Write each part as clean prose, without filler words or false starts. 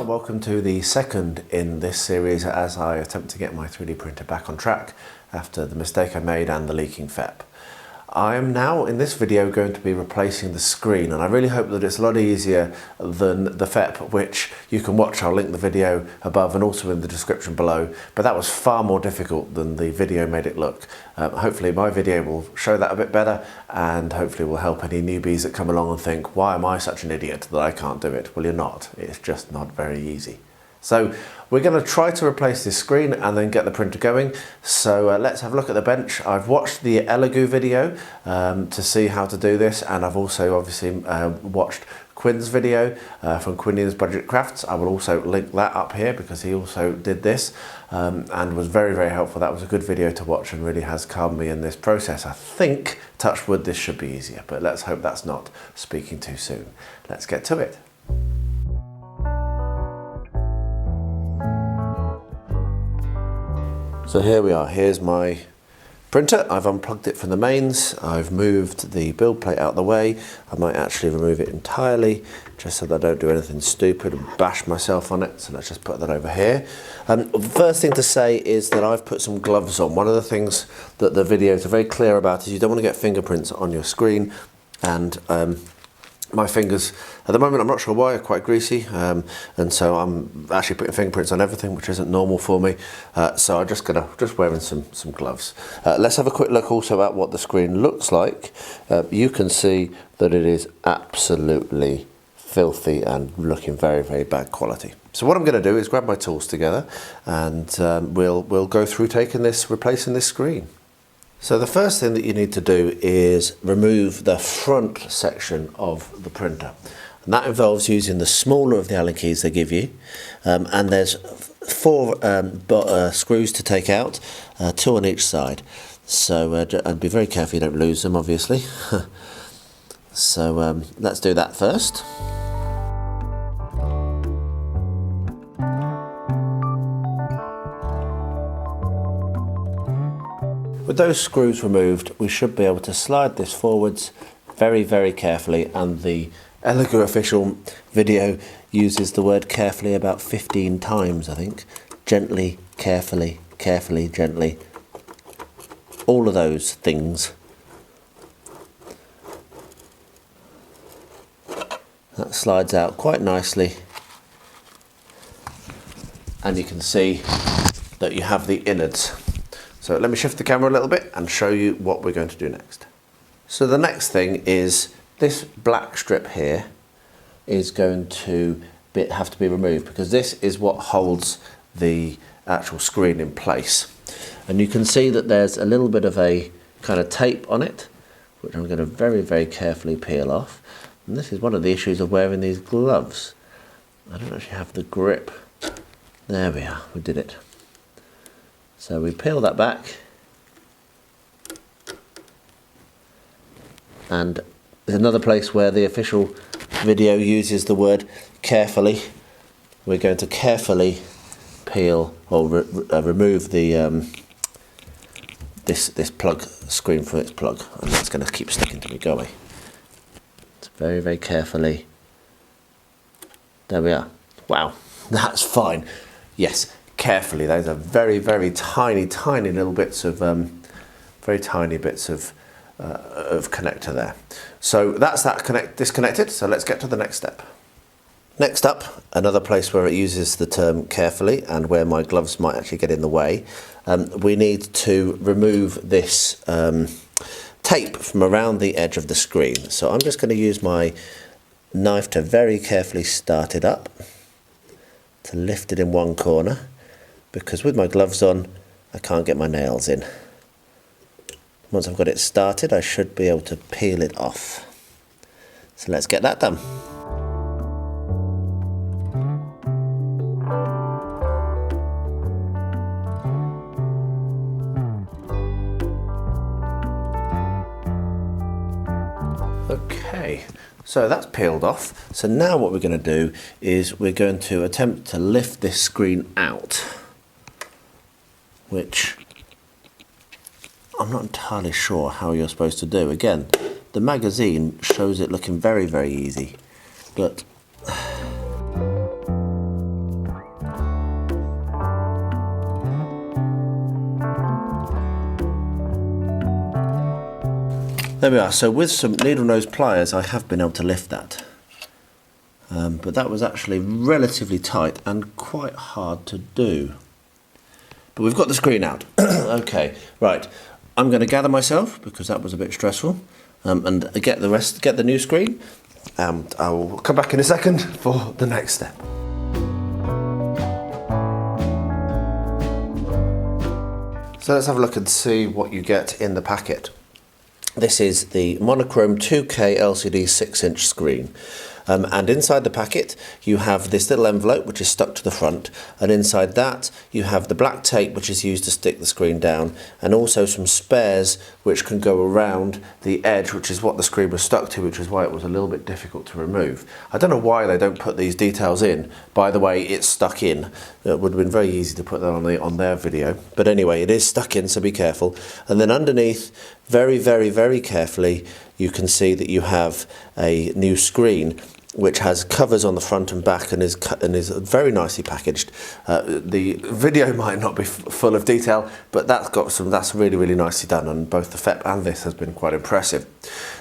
Welcome to the second in this series as I attempt to get my 3D printer back on track after the mistake I made and the leaking FEP. I am now in this video going to be replacing the screen, and I really hope that it's a lot easier than the FEP, which you can watch. I'll link the video above and also in the description below, but that was far more difficult than the video made it look. Hopefully my video will show that a bit better, and hopefully will help any newbies that come along and think, why am I such an idiot that I can't do it? Well, you're not. It's just not very easy. So we're going to try to replace this screen and then get the printer going. So let's have a look at the bench. I've watched the Elegoo video to see how to do this, and I've also obviously watched Quinn's video from Quinn's Budget Crafts. I will also link that up here because he also did this and was very, very helpful. That was a good video to watch and really has calmed me in this process. I think, touch wood, this should be easier, but let's hope that's not speaking too soon. Let's get to it. So here we are, here's my printer. I've unplugged it from the mains, I've moved the build plate out of the way. I might actually remove it entirely, just so that I don't do anything stupid and bash myself on it. So let's just put that over here. The first thing to say is that I've put some gloves on. One of the things that the videos are very clear about is you don't want to get fingerprints on your screen, and my fingers, at the moment, I'm not sure why, are quite greasy, and so I'm actually putting fingerprints on everything, which isn't normal for me. So I'm just wearing some gloves. Let's have a quick look also at what the screen looks like. You can see that it is absolutely filthy and looking very, very bad quality. So what I'm going to do is grab my tools together, and we'll go through replacing this screen. So the first thing that you need to do is remove the front section of the printer. And that involves using the smaller of the Allen keys they give you. And there's 4 screws to take out, 2 on each side. So and be very careful you don't lose them, obviously. So let's do that first. With those screws removed, we should be able to slide this forwards very, very carefully, and the Elegoo official video uses the word carefully about 15 times, I think. Gently, carefully, carefully, gently. All of those things. That slides out quite nicely, and you can see that you have the innards. So let me shift the camera a little bit and show you what we're going to do next. So the next thing is this black strip here is going to have to be removed, because this is what holds the actual screen in place. And you can see that there's a little bit of a kind of tape on it, which I'm going to very, very carefully peel off. And this is one of the issues of wearing these gloves. I don't actually have the grip. There we are, we did it. So we peel that back, and there's another place where the official video uses the word carefully. We're going to carefully peel or remove the this plug screen from its plug, and that's going to keep sticking to me. Go away. It's very, very carefully. There we are. Wow, that's fine. Yes. Carefully, those are very, very tiny little bits of connector there. So that's that disconnected. So let's get to the next step. Next up, another place where it uses the term carefully and where my gloves might actually get in the way. We need to remove this tape from around the edge of the screen. So I'm just going to use my knife to very carefully start it up, to lift it in one corner, because with my gloves on I can't get my nails in. Once I've got it started, I should be able to peel it off. So let's get that done. Okay, So that's peeled off. So now what we're going to do is we're going to attempt to lift this screen out, which I'm not entirely sure how you're supposed to do. Again, the magazine shows it looking very, very easy, but there we are. So with some needle nose pliers I have been able to lift that, but that was actually relatively tight and quite hard to do. But we've got the screen out. Okay, right. I'm going to gather myself because that was a bit stressful, and get the new screen, and I will come back in a second for the next step. So let's have a look and see what you get in the packet. This is the monochrome 2K LCD 6-inch screen. And inside the packet you have this little envelope which is stuck to the front, and inside that you have the black tape which is used to stick the screen down, and also some spares which can go around the edge, which is what the screen was stuck to, which is why it was a little bit difficult to remove. I don't know why they don't put these details in. By the way, it's stuck in. It would have been very easy to put that on their video, but anyway, it is stuck in, so be careful. And then underneath, very, very, very carefully, you can see that you have a new screen which has covers on the front and back and is very nicely packaged. The video might not be full of detail, but that's really, really nicely done, and both the FEP and this has been quite impressive.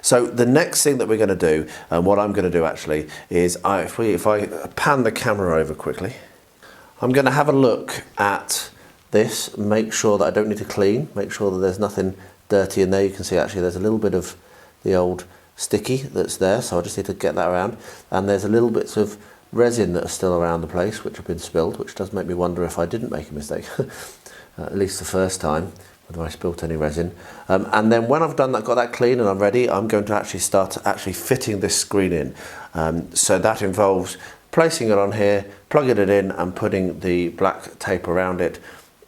So the next thing that we're going to do, and what I'm going to do actually, is if I pan the camera over quickly, I'm going to have a look at this, make sure that I don't need to clean, make sure that there's nothing dirty in there. You can see actually there's a little bit of the old sticky that's there, so I just need to get that around, and there's a little bits of resin that are still around the place which have been spilled, which does make me wonder if I didn't make a mistake at least the first time, whether I spilt any resin. And then when I've done that, got that clean and I'm ready, I'm going to actually start fitting this screen in. So that involves placing it on here, plugging it in and putting the black tape around it,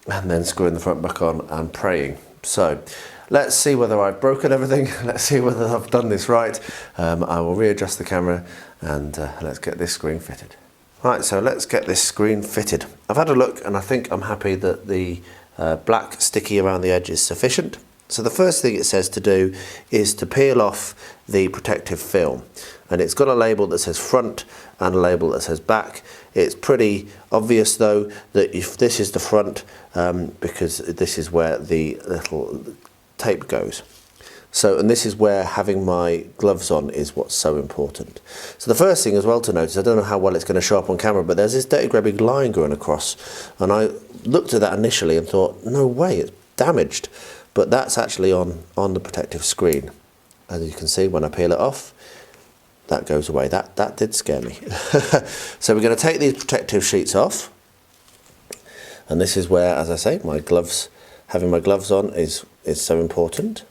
and then screwing the front back on and praying. So let's see whether I've broken everything. Let's see whether I've done this right. I will readjust the camera and let's get this screen fitted. Right, so let's get this screen fitted. I've had a look and I think I'm happy that the black sticky around the edge is sufficient. So the first thing it says to do is to peel off the protective film. And it's got a label that says front and a label that says back. It's pretty obvious though that if this is the front, because this is where the little tape goes. So, and this is where having my gloves on is what's so important. So the first thing as well to notice, I don't know how well it's going to show up on camera, but there's this dirty grey big line going across, and I looked at that initially and thought, no way, it's damaged. But that's actually on the protective screen. As you can see, when I peel it off, that goes away. That did scare me. So we're going to take these protective sheets off, and this is where, as I say, my gloves, having my gloves on is so important.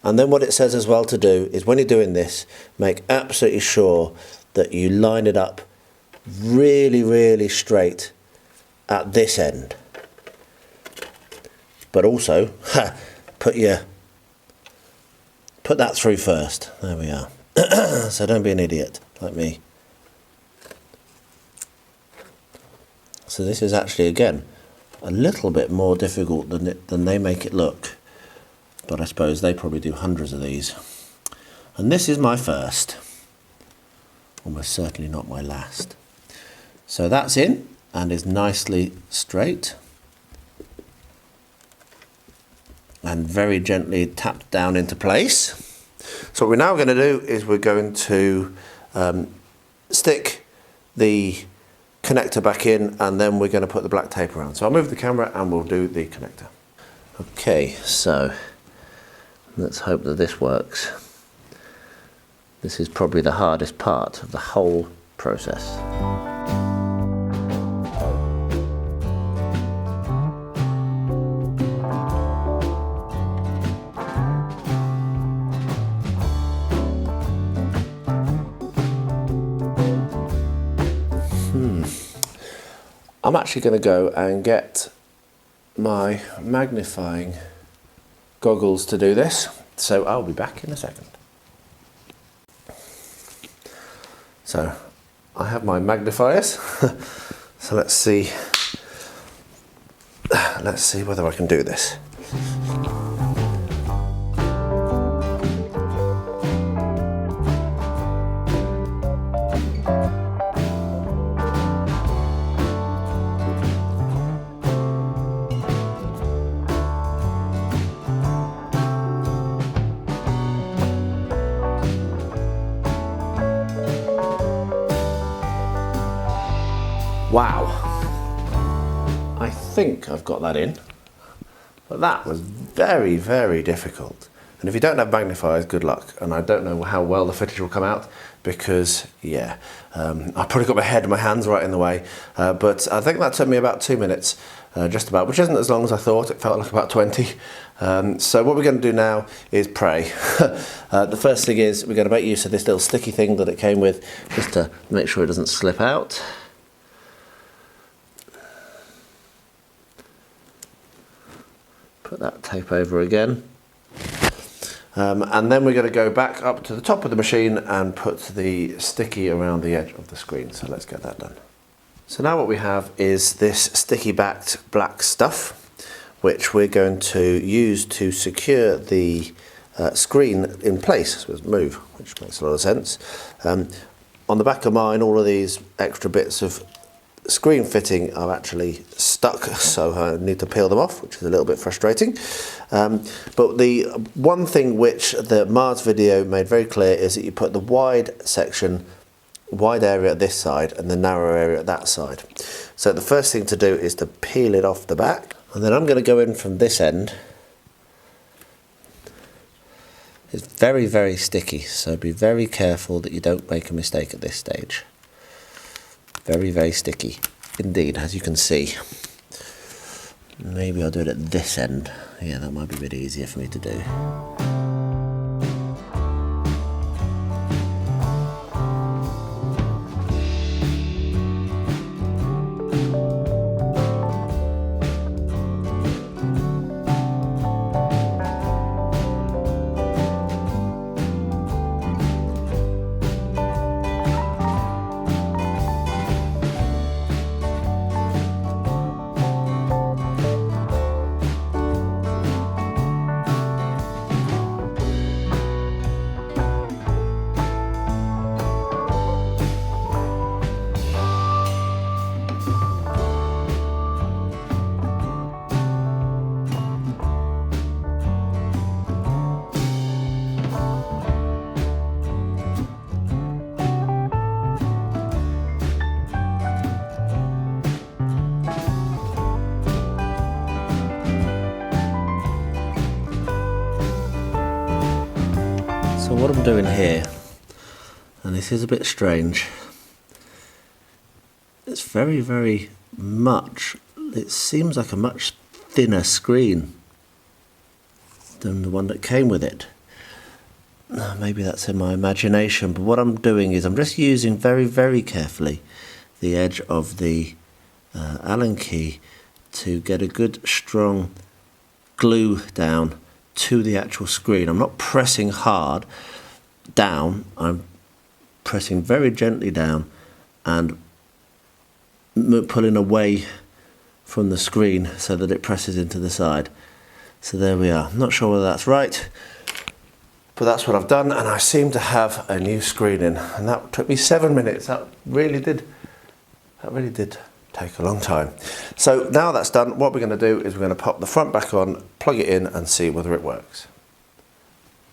And then what it says as well to do is when you're doing this, make absolutely sure that you line it up really, really straight at this end. But also, put that through first. There we are. So don't be an idiot like me. So this is actually, again, a little bit more difficult than they make it look. But I suppose they probably do hundreds of these. And this is my first. Almost certainly not my last. So that's in and is nicely straight. And very gently tapped down into place. So what we're now going to do is we're going to stick the connector back in, and then we're going to put the black tape around. So I'll move the camera and we'll do the connector. Okay, so let's hope that this works. This is probably the hardest part of the whole process. I'm actually going to go and get my magnifying goggles to do this, so I'll be back in a second. So I have my magnifiers, so let's see whether I can do this. Wow, I think I've got that in, but that was very, very difficult. And if you don't have magnifiers, good luck. And I don't know how well the footage will come out because, yeah, I probably got my head and my hands right in the way. But I think that took me about 2 minutes, just about, which isn't as long as I thought. It felt like about 20. So what we're going to do now is pray. The first thing is we're going to make use of this little sticky thing that it came with, just to make sure it doesn't slip out. Put that tape over again. And then we're going to go back up to the top of the machine and put the sticky around the edge of the screen. So let's get that done. So now what we have is this sticky backed black stuff, which we're going to use to secure the screen in place, so it's move, which makes a lot of sense. On the back of mine, all of these extra bits of screen fitting are actually stuck, so I need to peel them off, which is a little bit frustrating. But the one thing which the Mars video made very clear is that you put the wide area at this side and the narrow area at that side. So the first thing to do is to peel it off the back, and then I'm going to go in from this end. It's very, very sticky, so be very careful that you don't make a mistake at this stage. Very, very sticky indeed, as you can see. Maybe I'll do it at this end. Yeah, that might be a bit easier for me to do. So what I'm doing here, and this is a bit strange, it's very, very much, it seems like a much thinner screen than the one that came with it. Maybe that's in my imagination, but what I'm doing is I'm just using very, very carefully the edge of the Allen key to get a good strong glue down to the actual screen. I'm not pressing hard down, I'm pressing very gently down and pulling away from the screen so that it presses into the side. So there we are. Not sure whether that's right, but that's what I've done, and I seem to have a new screen in, and that took me 7 minutes. That really did take a long time. So now that's done, what we're going to do is we're going to pop the front back on, plug it in and see whether it works.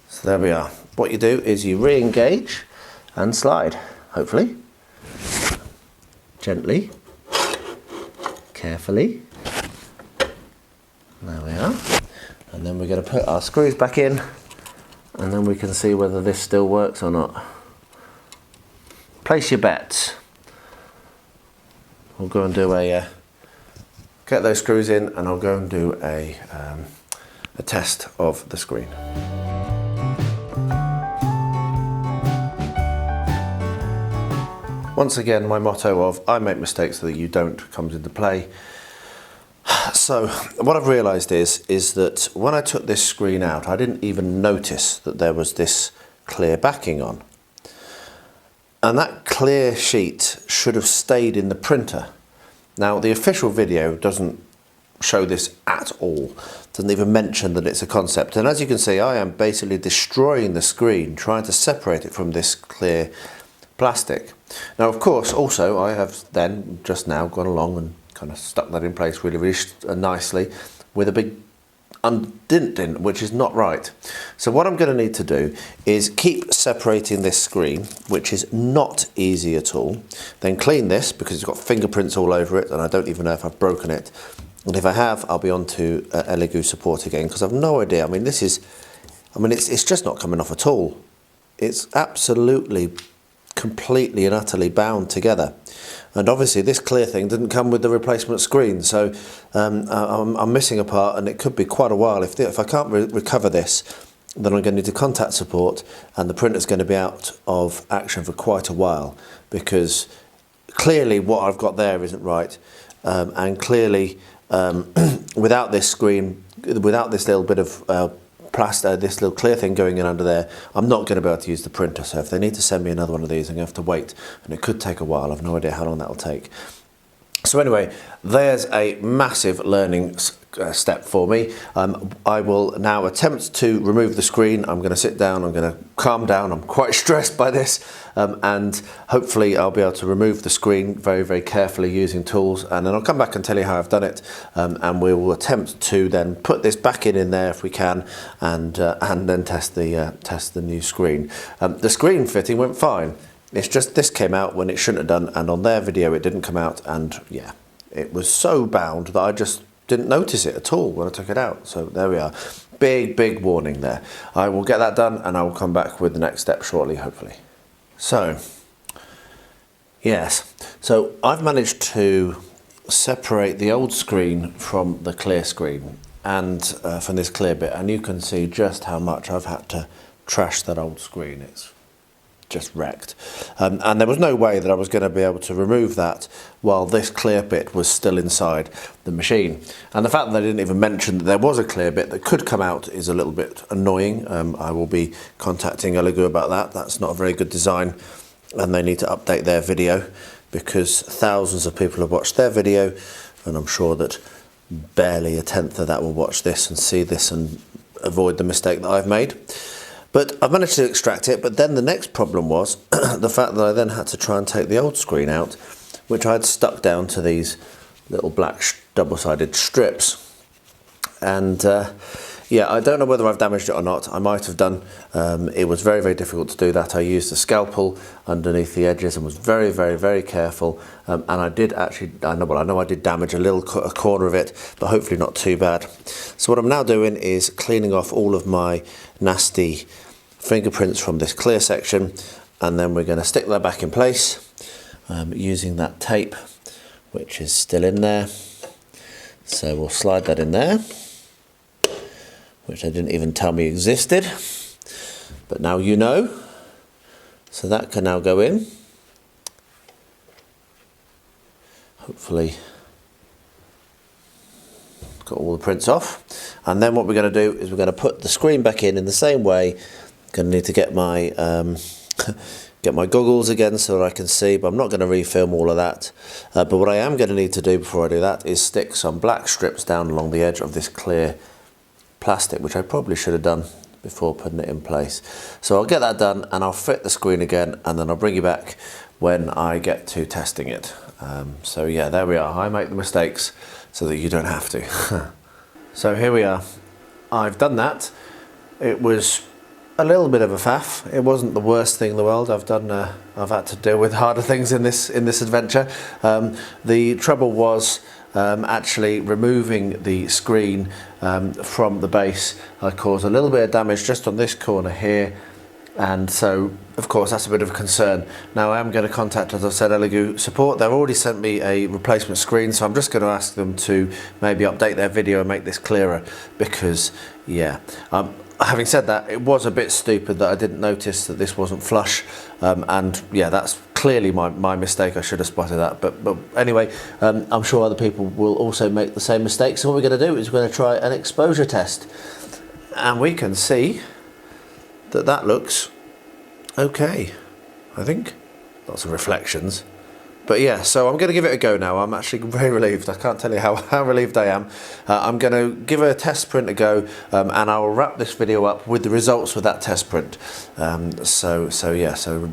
So there we are. What you do is you re-engage and slide, hopefully. Gently, carefully. There we are. And then we're going to put our screws back in, and then we can see whether this still works or not. Place your bets. We'll go and do get those screws in, and I'll go and do a test of the screen. Once again, my motto of I make mistakes so that you don't comes into play. So what I've realised is that when I took this screen out, I didn't even notice that there was this clear backing on. And that clear sheet should have stayed in the printer. Now the official video doesn't show this at all, doesn't even mention that it's a concept. And as you can see, I am basically destroying the screen, trying to separate it from this clear plastic. Now of course, also I have then just now gone along and kind of stuck that in place really nicely with a big dint, which is not right. So what I'm going to need to do is keep separating this screen, which is not easy at all. Then clean this because it's got fingerprints all over it and I don't even know if I've broken it. And if I have, I'll be on to Elegoo support again because I've no idea. I mean, it's just not coming off at all. It's absolutely, completely and utterly bound together. And obviously this clear thing didn't come with the replacement screen, so I'm missing a part and it could be quite a while. If I can't recover this, then I'm going to need to contact support and the printer's going to be out of action for quite a while because clearly what I've got there isn't right, and clearly without this screen, without this little bit of plastic, this little clear thing going in under there, I'm not going to be able to use the printer. So if they need to send me another one of these, I'm going to have to wait, and it could take a while. I've no idea how long that'll take. So anyway, there's a massive learning step for me. I will now attempt to remove the screen. I'm going to sit down, I'm going to calm down. I'm quite stressed by this, and hopefully I'll be able to remove the screen very carefully using tools, and then I'll come back and tell you how I've done it, and we will attempt to then put this back in there if we can, and then test the new screen. The screen fitting went fine. It's just this came out when it shouldn't have done, and on their video it didn't come out, and yeah, it was so bound that I just didn't notice it at all when I took it out. So there we are. Big warning there. I will get that done and I will come back with the next step shortly, hopefully. So, yes. So I've managed to separate the old screen from the clear screen and from this clear bit, and you can see just how much I've had to trash that old screen. It's just wrecked, and there was no way that I was going to be able to remove that while this clear bit was still inside the machine. And the fact that I didn't even mention that there was a clear bit that could come out is a little bit annoying. I will be contacting Elegoo about that. That's not a very good design, and they need to update their video because thousands of people have watched their video, and I'm sure that barely a tenth of that will watch this and see this and avoid the mistake that I've made. But I've managed to extract it, but then the next problem was the fact that I then had to try and take the old screen out, which I had stuck down to these little black double-sided strips. And yeah, I don't know whether I've damaged it or not. I might have done. It was very difficult to do that. I used a scalpel underneath the edges and was very careful. And I did actually, I know I did damage a corner of it, but hopefully not too bad. So what I'm now doing is cleaning off all of my nasty fingerprints from this clear section, and then we're going to stick that back in place using that tape, which is still in there. So we'll slide that in there, which they didn't even tell me existed, but now you know. So that can now go in. Hopefully got all the prints off. And then what we're going to do is we're going to put the screen back in the same way. Going to need to get my get my goggles again so that I can see, but I'm not going to refilm all of that. But what I am going to need to do before I do that is stick some black strips down along the edge of this clear plastic, which I probably should have done before putting it in place. So I'll get that done and I'll fit the screen again, and then I'll bring you back when I get to testing it. So yeah, there we are. I make the mistakes so that you don't have to. So here we are. I've done that. It was a little bit of a faff. It wasn't the worst thing in the world. I've had to deal with harder things in this adventure. The trouble was actually removing the screen from the base. I caused a little bit of damage just on this corner here, and so of course that's a bit of a concern. Now I am going to contact, as I said, Elegoo support. They've already sent me a replacement screen, so I'm just going to ask them to maybe update their video and make this clearer, because yeah, having said that, it was a bit stupid that I didn't notice that this wasn't flush, and yeah, that's clearly my mistake. I should have spotted that. But anyway, I'm sure other people will also make the same mistakes. So what we're going to do is we're going to try an exposure test. And we can see that that looks okay, I think. Lots of reflections. But yeah, so I'm going to give it a go now. I'm actually very relieved. I can't tell you how relieved I am. I'm going to give a test print a go, and I'll wrap this video up with the results of that test print. So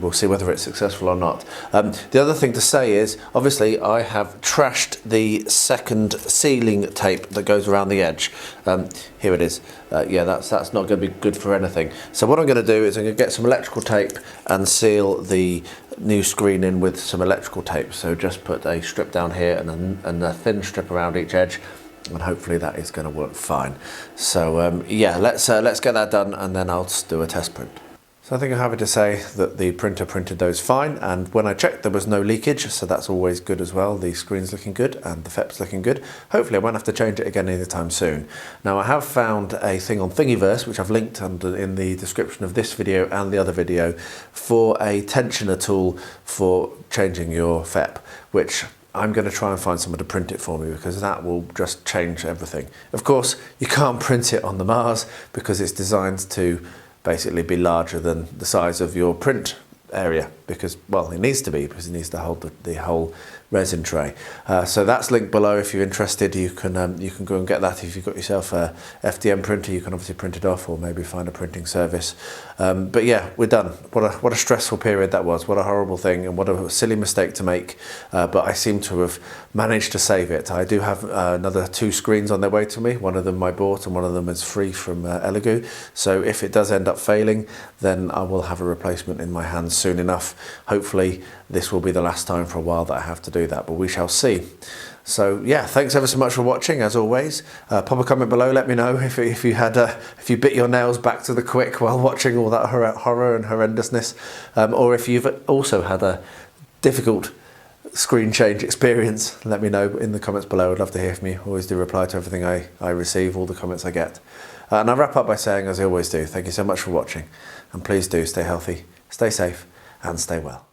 we'll see whether it's successful or not. The other thing to say is, obviously, I have trashed the second sealing tape that goes around the edge. Here it is. Yeah, that's not going to be good for anything. So what I'm going to do is I'm going to get some electrical tape and seal the new screen in with some electrical tape. So just put a strip down here and a thin strip around each edge, and hopefully that is going to work fine. So yeah, let's get that done, and then I'll do a test print. So I think I'm happy to say that the printer printed those fine, and when I checked there was no leakage, so that's always good as well. The screen's looking good and the FEP's looking good. Hopefully I won't have to change it again anytime soon. Now I have found a thing on Thingiverse, which I've linked in the description of this video and the other video, for a tensioner tool for changing your FEP, which I'm going to try and find someone to print it for me, because that will just change everything. Of course, you can't print it on the Mars because it's designed to basically be larger than the size of your print area, because, well, it needs to be, because it needs to hold the whole resin tray. So that's linked below if you're interested. You can go and get that. If you've got yourself a FDM printer, you can obviously print it off, or maybe find a printing service. But yeah, we're done. What a stressful period that was. What a horrible thing, and what a silly mistake to make. But I seem to have managed to save it. I do have another 2 screens on their way to me. One of them I bought, and one of them is free from Elegoo. So if it does end up failing, then I will have a replacement in my hands soon enough. Hopefully this will be the last time for a while that I have to do that, but we shall see. So yeah, thanks ever so much for watching, as always. Pop a comment below, let me know if you bit your nails back to the quick while watching all that horror and horrendousness, or if you've also had a difficult screen change experience. Let me know in the comments below. I'd love to hear from you. Always do reply to everything I receive, all the comments I get. And I wrap up by saying, as I always do, thank you so much for watching, and please do stay healthy, stay safe, and stay well.